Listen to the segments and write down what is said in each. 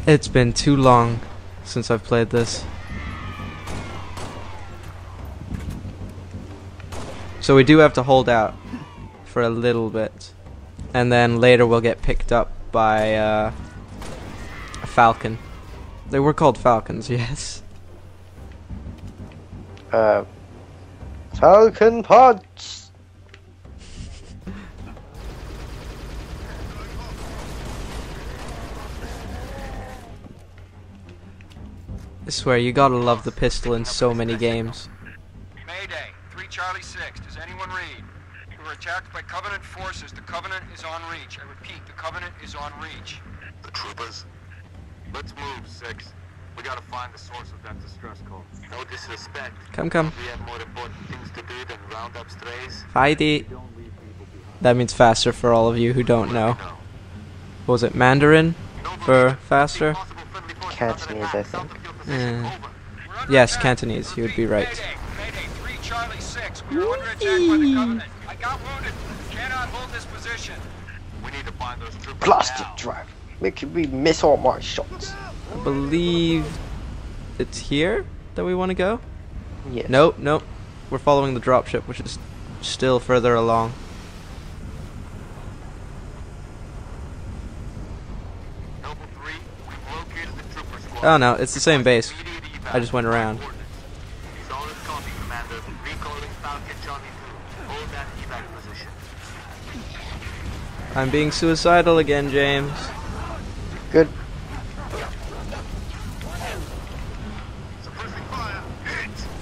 It's been too long since I've played this. So we do have to hold out for a little bit. And then later we'll get picked up by a falcon. They were called falcons, yes. Falcon pods. I swear, you gotta love the pistol in so many games. Mayday, 3 Charlie 6. Does anyone read? We were attacked by Covenant forces. The Covenant is on reach. I repeat, the Covenant is on reach. The troopers? Let's move, 6. We gotta find the source of that distress call. No disrespect. Come, come. We have more important things to do than round up strays. Heidi. That means faster for all of you who don't know. What was it, Mandarin for faster? Cantonese, I think. Yes, Cantonese, you would be right. Mayday, 3 Charlie 6. We are under attack by the Covenant. I got wounded. Cannot hold this position. We need to find those troopers Plastic now. drive. Making me miss all my shots. I believe it's here that we want to go? Yes. Nope, nope. We're following the dropship, which is still further along. Noble 3, we've located the trooper squad. Oh no, it's the same base. I just went around. Solid copy, Commander. Recalling Falcon Johnny 2. Hold that evac position. I'm being suicidal again, James. Good.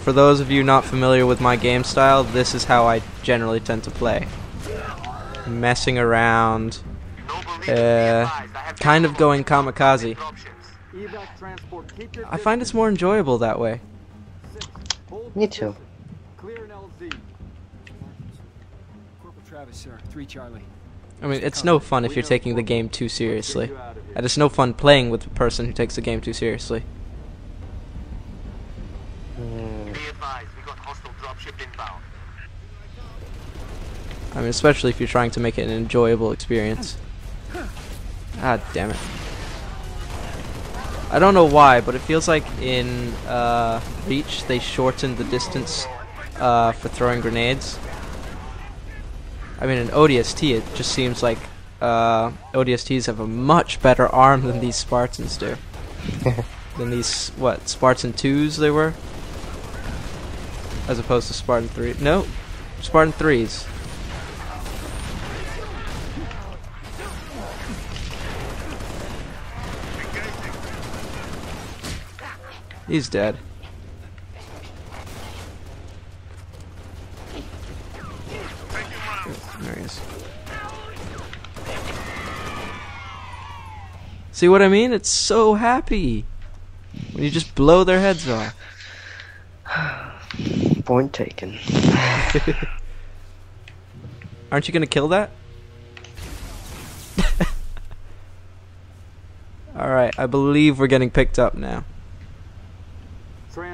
For those of you not familiar with my game style, this is how I generally tend to play. Messing around, kind of going kamikaze. I find it's more enjoyable that way. Me too. Travis, sir. 3 Charlie. I mean, it's no fun if you're taking the game too seriously. And it's no fun playing with a person who takes the game too seriously. Be advised, we got hostile dropship inbound. I mean, especially if you're trying to make it an enjoyable experience. Ah, damn it. I don't know why, but it feels like in Reach they shortened the distance for throwing grenades. I mean, in ODST it just seems like ODSTs have a much better arm than these Spartans do. Than these, what, Spartan 2s they were? As opposed to Spartan 3. No, Spartan 3s. He's dead. There he is. See what I mean? It's so happy when you just blow their heads off. Point taken. Aren't you gonna kill that? Alright, I believe we're getting picked up now.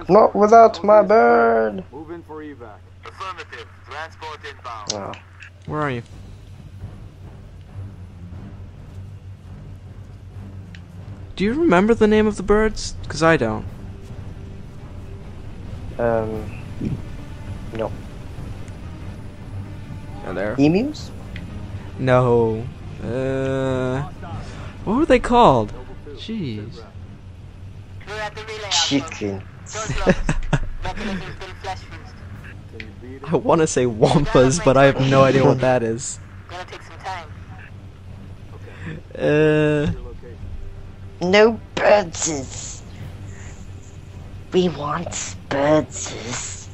Not without my bird. Move in for evac. Affirmative. Transport inbound. Oh. Where are you? Do you remember the name of the birds? Because I don't. No. Are there? Emus? No. What were they called? Jeez. Chicken. I want to say wampas, but I have no idea what that is. Gonna take some time. No birdses. We want birdses.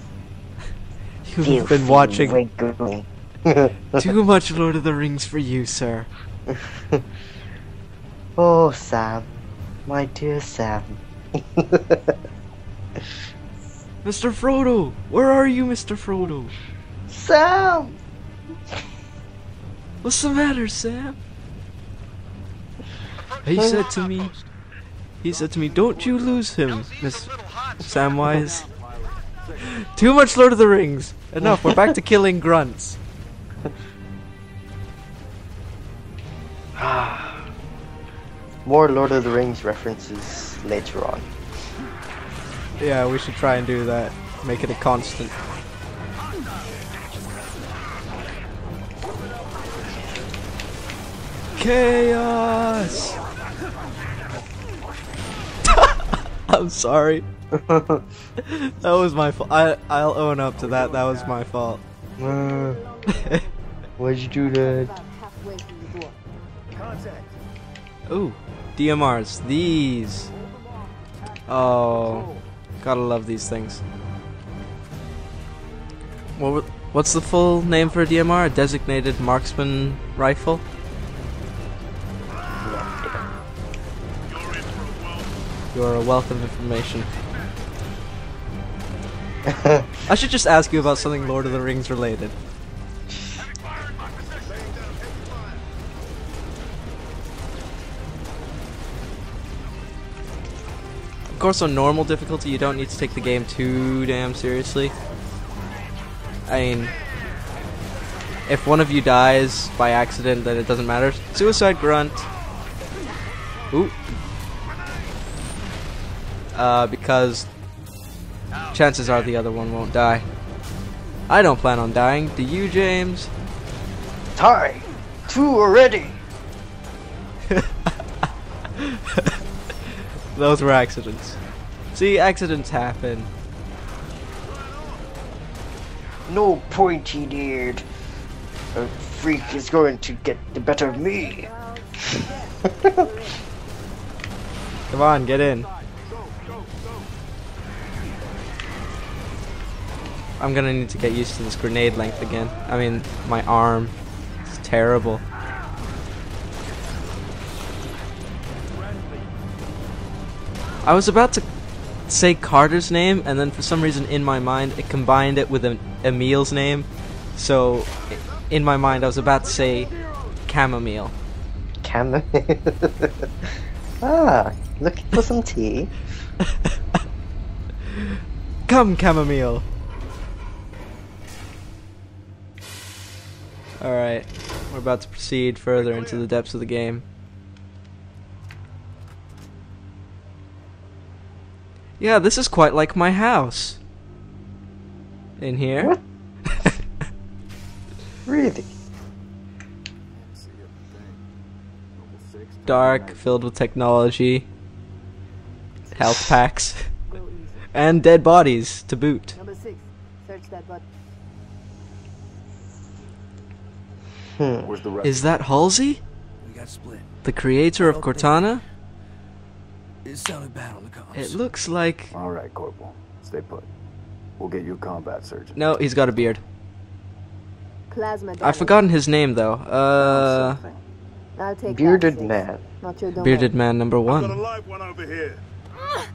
You've been watching Wiggling. too much Lord of the Rings for you, sir. Oh, Sam. My dear Sam. Mr. Frodo! Where are you, Mr. Frodo? Sam! What's the matter, Sam? He said to me, don't you lose him, Miss Samwise. Too much Lord of the Rings. Enough, we're back to killing grunts. More Lord of the Rings references later on. Yeah, we should try and do that. Make it a constant. Chaos! I'm sorry. That was my fault. I'll own up to that. That was my fault. Why'd you do that? Ooh, DMRs. These. Oh, gotta love these things. What's the full name for a DMR? A designated marksman rifle? You're a wealth of information. I should just ask you about something Lord of the Rings related. Of course, on normal difficulty, you don't need to take the game too damn seriously. I mean, if one of you dies by accident, then it doesn't matter. Suicide grunt. Ooh. Because chances are the other one won't die. I don't plan on dying. Do you, James? Tie! 2 already! Those were accidents. See, accidents happen. No pointy beard. A freak is going to get the better of me. Come on, get in. I'm gonna need to get used to this grenade length again. I mean, my arm. It's terrible. I was about to say Carter's name, and then for some reason in my mind it combined it with Emil's name. So in my mind I was about to say Chamomile. Chamomile? Ah, looking for some tea? Come, Chamomile! Alright, we're about to proceed further into the depths of the game. Yeah, this is quite like my house. In here. What? Really? Dark, filled with technology, health packs, and dead bodies to boot. Number 6, search that button. Where's the rest? Is that Halsey? We got split. The creator of Cortana? It sounded bad on the comms. It looks like... All right, Corporal. Stay put. We'll get you a combat surgeon. No, he's got a beard. Plasma I've damage. forgotten his name though. I'll take Bearded that, 6. man. Not your domain. Bearded man number Got a 1. live one over here.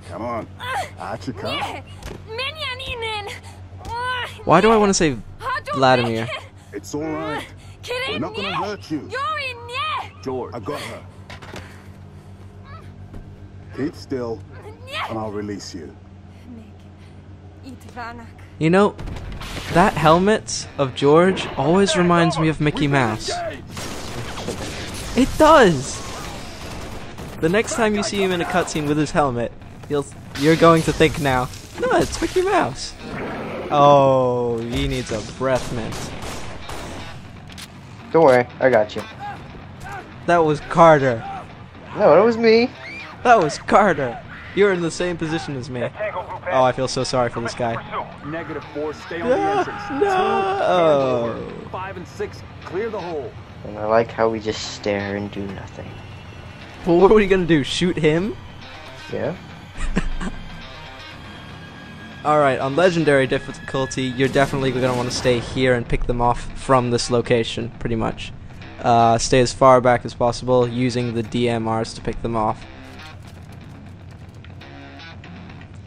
Come on. Out you come. Why do I want to say Vladimir? It's all right. We're not gonna hurt you. George, I got her. Keep still, and I'll release you. You know, that helmet of George always reminds me of Mickey Mouse. It does! The next time you see him in a cutscene with his helmet, you're going to think now, no, it's Mickey Mouse. Oh, he needs a breath mint. Don't worry, I got you. That was Carter. No, it was me. That was Carter. You're in the same position as me. Oh, I feel so sorry for this guy. -4, stay on the entrance. No. 2, 5 and 6, clear the hole. And I like how we just stare and do nothing. Well, what are we gonna do? Shoot him? Yeah? Alright, on legendary difficulty, you're definitely gonna want to stay here and pick them off from this location, pretty much. Stay as far back as possible, using the DMRs to pick them off.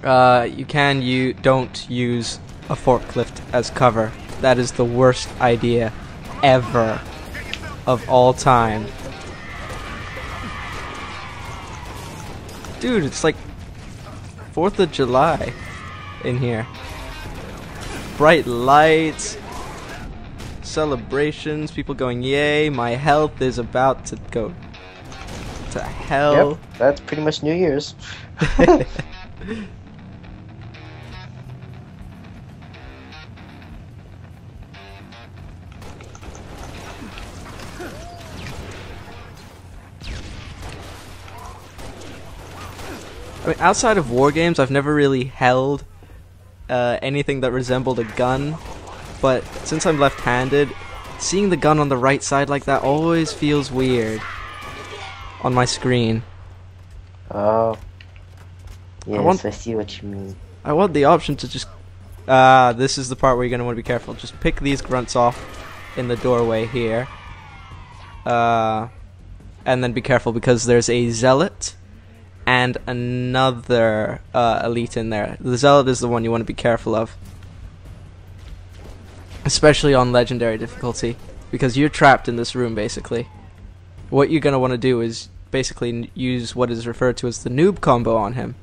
Don't use a forklift as cover. That is the worst idea ever of all time. Dude, it's like 4th of July in here. Bright lights, celebrations, people going, yay, my health is about to go to hell? Yep, that's pretty much New Year's. I mean, outside of war games, I've never really held anything that resembled a gun, but since I'm left-handed, seeing the gun on the right side like that always feels weird on my screen. Oh. Yes, I want- see what you mean. I want the option to just... this is the part where you're going to want to be careful. Just pick these grunts off in the doorway here. And then be careful because there's a zealot and another elite in there. The zealot is the one you want to be careful of. Especially on legendary difficulty. Because you're trapped in this room, basically. What you're going to want to do is basically use what is referred to as the noob combo on him.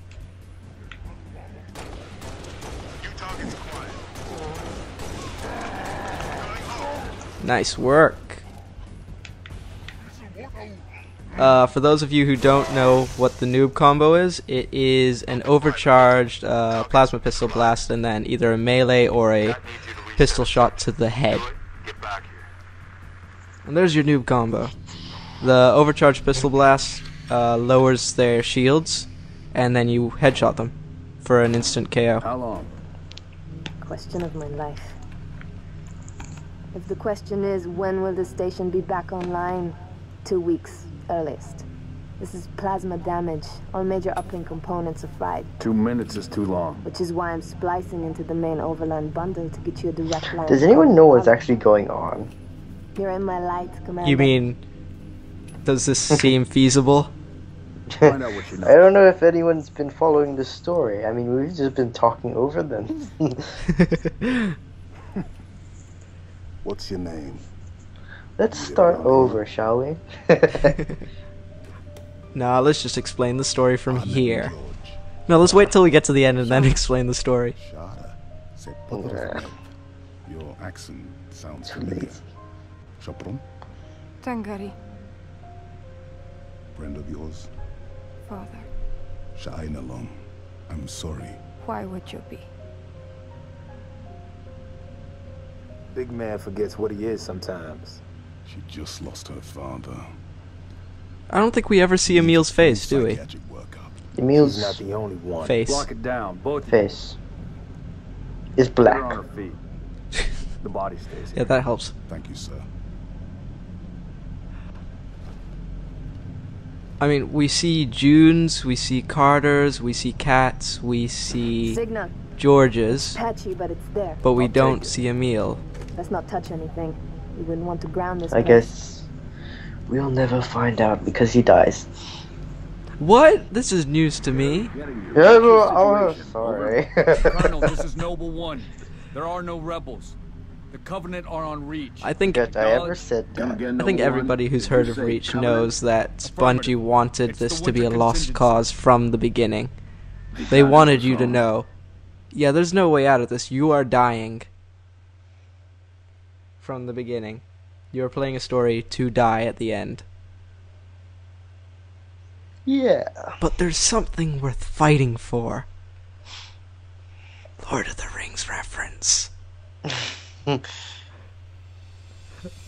Nice work. For those of you who don't know what the noob combo is, it is an overcharged plasma pistol blast and then either a melee or a pistol shot to the head. And there's your noob combo. The overcharged pistol blast lowers their shields and then you headshot them for an instant KO. How long? Question of my life. If the question is, when will the station be back online? 2 weeks, earliest. This is plasma damage. All major uplink components are fried. 2 minutes is too long. Which is why I'm splicing into the main overland bundle to get you a direct line. Does anyone know what's actually going on? You're in my light, Commander. You mean, does this seem feasible? Find out what you know. I don't know if anyone's been following the story. I mean, we've just been talking over them. What's your name? Let's start over, shall we? Nah, let's just explain the story from here. No, let's wait till we get to the end and then explain the story. Shada. Say Potter's name. Your accent sounds familiar. Chapron? Tangari, Friend of yours? father. Sha'ainalong. I'm sorry. Why would you be? Big man forgets what he is sometimes. She just lost her father. I don't think we ever see Emil's face, do we? Psychiatric workup. Emil's He's not the only one. Face. Block it down, both of face is you. Put her on black. her feet. The body stays Yeah, here. that helps. Thank you, sir. I mean, we see Junes, we see Carters, we see Cats, we see Signal. Georges, Patchy, but it's there. but we I'll don't take it. see Emil. Let's not touch anything. We wouldn't want to ground this I place. guess we'll never find out because he dies. What? This is news to me. Yeah, well, oh, sorry. Colonel, this is Noble One. There are no rebels. The Covenant are on Reach. I think That I ever said Come that. again, I think Noble everybody One? who's Did you heard of say Reach Covenant? knows that Bungie wanted It's this the to be a winter lost contingency. cause from the beginning. They wanted you to know. Yeah, there's no way out of this. You are dying. From the beginning. You're playing a story to die at the end. Yeah. But there's something worth fighting for. Lord of the Rings reference. That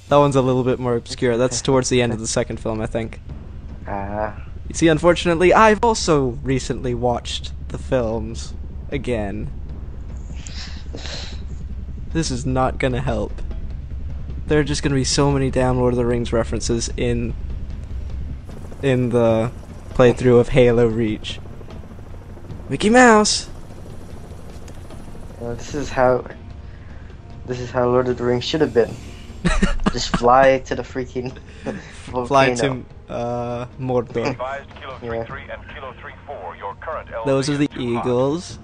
one's a little bit more obscure. That's towards the end of the second film, I think. You see, unfortunately, I've also recently watched the films again. This is not gonna help. There are just gonna be so many damn Lord of the Rings references in the playthrough of Halo Reach. Mickey Mouse! This is how Lord of the Rings should have been. Just fly to the freaking volcano. Fly to Mordor. Advised Kilo Yeah. 33 and Kilo 34, your current LZ Those are is the too hot. Eagles.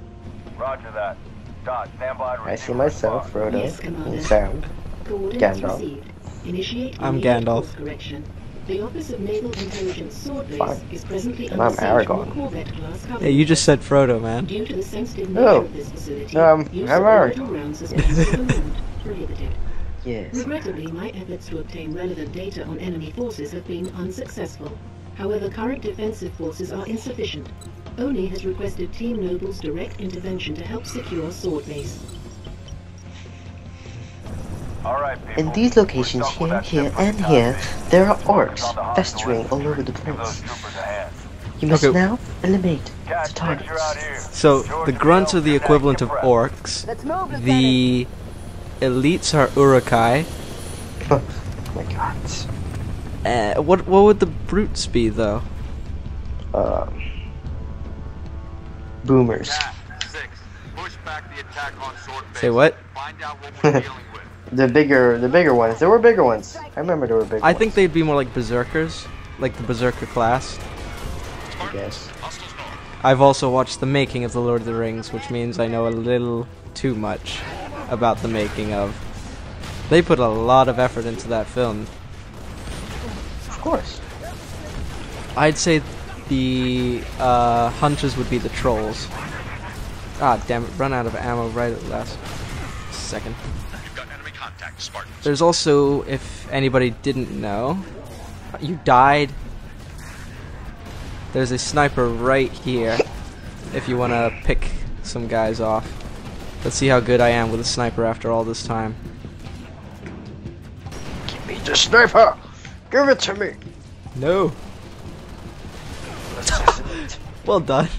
Roger that. Dot, stand by to I see receive myself, response. Frodo, Yes, Commander. and Sam. Coordinates Gandalf. received. Initiate I'm immediate Gandalf. course correction. The Office of Naval Intelligence Sword Base Fine. is presently And under I'm siege Aragorn. from Corvette-class Yeah, Covenant you just said Frodo, man. Due to the sensitive Oh. nature of this facility, I'm use of Aragorn. orbital round suspension at the moment prohibited. Yes. Regrettably, my efforts to obtain relevant data on enemy forces have been unsuccessful. However, current defensive forces are insufficient. Oni has requested Team Noble's direct intervention to help secure Sword Base. In these locations here, and here, there are orcs festering all over the place. You must now eliminate the targets. So, the grunts are the equivalent of orcs. The elites are urukai. Oh my god. What would the brutes be, though? Boomers. Say what? The bigger ones. There were bigger ones. I remember there were bigger I ones. think they'd be more like berserkers, like the berserker class. I guess. I've also watched the making of The Lord of the Rings, which means I know a little too much about the making of. They put a lot of effort into that film. Of course. I'd say the hunters would be the trolls. Ah, damn it, run out of ammo right at the last second. There's also, if anybody didn't know, you died. There's a sniper right here if you want to pick some guys off. Let's see how good I am with a sniper after all this time. Give me the sniper! Give it to me! No. Well done.